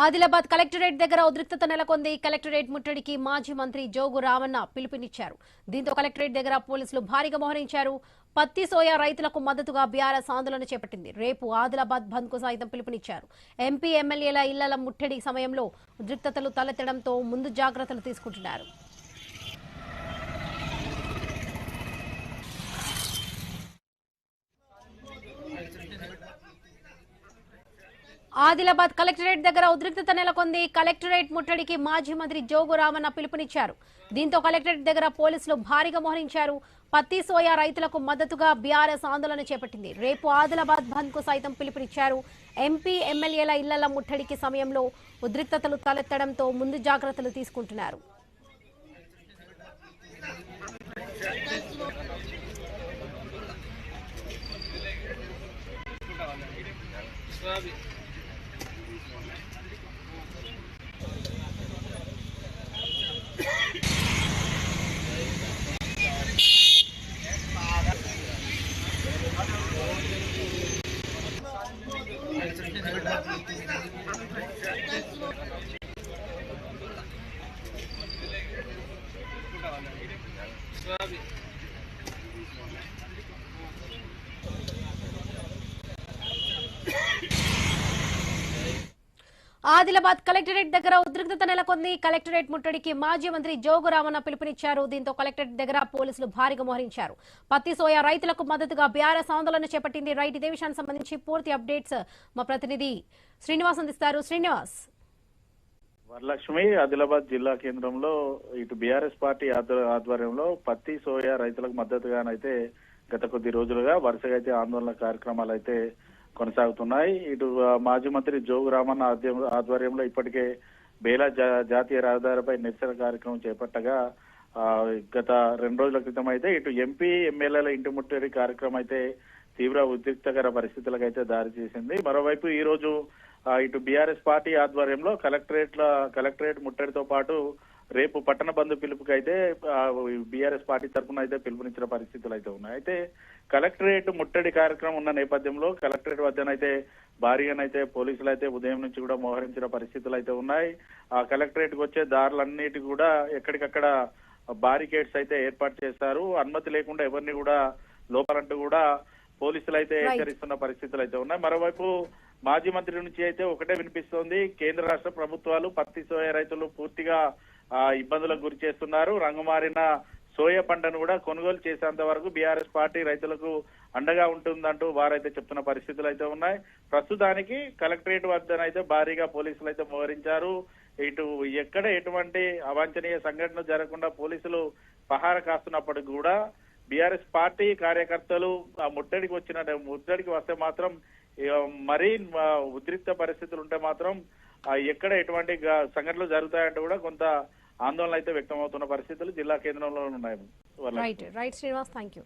Adilabad collectorate దగ్గర ఉద్రిక్తత నెలకొంది. కలెక్టరేట్ ముట్టడికి మాజీ మంత్రి జోగు రామన్న పిలుపునిచ్చారు. దీంతో కలెక్టరేట్ దగ్గర పోలీసులు భారీగా మోహరించారు. పత్తి సోయా రైతులకు మద్దతుగా బీఆర్ఎస్ ఆందోళన చేపట్టింది. రేపు ఆదిలాబాద్ బంద్ కు సైతం పిలుపునిచ్చారు. ఎంపీ ఎమ్మెల్యేల ఇళ్ల ముట్టడి సమయంలో ఉద్రిక్తతలు తలెత్తడంతో ముందు జాగ్రత్తలు తీసుకుంటున్నారు. ఆదిలాబాద్ కలెక్టరేట్ దగ్గర ఉద్రిక్తత నెలకొంది. కలెక్టరేట్ ముట్టడికి మాజీ మంత్రి జోగు రామన్న పిలుపునిచ్చారు. దీంతో కలెక్టరేట్ దగ్గర పోలీసులు భారీగా మోహరించారు. పత్తి సోయా రైతులకు మద్దతుగా బీఆర్ఎస్ ఆందోళన చేపట్టింది. రేపు ఆదిలాబాద్ బంద్ కు సైతం పిలుపునిచ్చారు. ఎంపీ ఎమ్మెల్యేల ఇళ్ల ముట్టడికి సమయంలో ఉద్రిక్తతలు తలెత్తడంతో ముందు జాగ్రత్తలు తీసుకుంటున్నారు. ఆదిలాబాద్ కలెక్టరేట్ దగ్గర ఉద్రిక్తత నెలకొంది. కలెక్టరేట్ ముట్టడికి మాజీ మంత్రి జోగు రామన్న పిలుపునిచ్చారు. దీంతో కలెక్టరేట్ దగ్గర పోలీసులు భారీగా మోహరించారు. పత్తి సోయా రైతులకు మద్దతుగా బీఆర్ఎస్ ఆందోళన చేపట్టింది. రైట్, ఇదే విషయానికి సంబంధించి పూర్తి అప్డేట్స్ మా ప్రతినిధి శ్రీనివాస్ అందిస్తారు. శ్రీనివాస్. వరలక్ష్మి, ఆదిలాబాద్ జిల్లా కేంద్రంలో ఇటు బీఆర్ఎస్ పార్టీ ఆధ్వర్యంలో పత్తి సోయా రైతులకు మద్దతుగానైతే గత కొద్ది రోజులుగా వరుసగా అయితే ఆందోళన కార్యక్రమాలు అయితే కొనసాగుతున్నాయి. ఇటు మాజీ మంత్రి జోగు రామన్న ఆధ్వర్యంలో ఇప్పటికే బేలా జాతీయ రహదారిపై నిరసన కార్యక్రమం చేపట్టగా గత 2 రోజుల క్రితం అయితే ఇటు ఎంపీ ఎమ్మెల్యేల ఇంటి ముట్టడి కార్యక్రమం అయితే తీవ్ర ఉద్రిక్తకర పరిస్థితులకు అయితే దారి చేసింది. మరోవైపు ఈ రోజు ఇటు బీఆర్ఎస్ పార్టీ ఆధ్వర్యంలో కలెక్టరేట్ ముట్టడితో పాటు రేపు పట్టణ బంధు పిలుపుకైతే బీఆర్ఎస్ పార్టీ తరఫున అయితే పిలుపునిచ్చిన పరిస్థితులు అయితే ఉన్నాయి. అయితే కలెక్టరేట్ ముట్టడి కార్యక్రమం ఉన్న నేపథ్యంలో కలెక్టరేట్ వద్దనైతే భారీగానైతే పోలీసులు అయితే ఉదయం నుంచి కూడా మోహరించిన పరిస్థితులు అయితే ఉన్నాయి. ఆ కలెక్టరేట్ కు వచ్చే దారులన్నిటి కూడా ఎక్కడికక్కడ బారికేడ్స్ అయితే ఏర్పాటు చేస్తారు. అనుమతి లేకుండా ఎవరిని కూడా లోపలంటూ కూడా పోలీసులు అయితే హెచ్చరిస్తున్న పరిస్థితులు అయితే ఉన్నాయి. మరోవైపు మాజీ మంత్రి నుంచి అయితే ఒకటే వినిపిస్తోంది, కేంద్ర రాష్ట్ర ప్రభుత్వాలు పత్తి సోయా రైతులు పూర్తిగా ఇబ్బందులకు గురి చేస్తున్నారు. రంగుమారిన సోయా పంటను కూడా కొనుగోలు చేసేంత వరకు బీఆర్ఎస్ పార్టీ రైతులకు అండగా ఉంటుందంటూ వారైతే చెప్తున్న పరిస్థితులు అయితే ఉన్నాయి. ప్రస్తుతానికి కలెక్టరేట్ వద్దనైతే భారీగా పోలీసులు అయితే మోహరించారు. ఇటు ఎక్కడ ఎటువంటి అవాంఛనీయ సంఘటనలు జరగకుండా పోలీసులు పహారా కాస్తున్నప్పటికీ కూడా బీఆర్ఎస్ పార్టీ కార్యకర్తలు ఆ ముట్టడికి వస్తే మాత్రం మరీ ఉద్రిక్త పరిస్థితులు ఉంటే మాత్రం ఎక్కడ ఎటువంటి సంఘటనలు జరుగుతాయంటే కూడా కొంత ఆందోళన అయితే వ్యక్తం అవుతున్న పరిస్థితులు జిల్లా కేంద్రంలో ఉన్నాయి. Right Srinivas, thank you.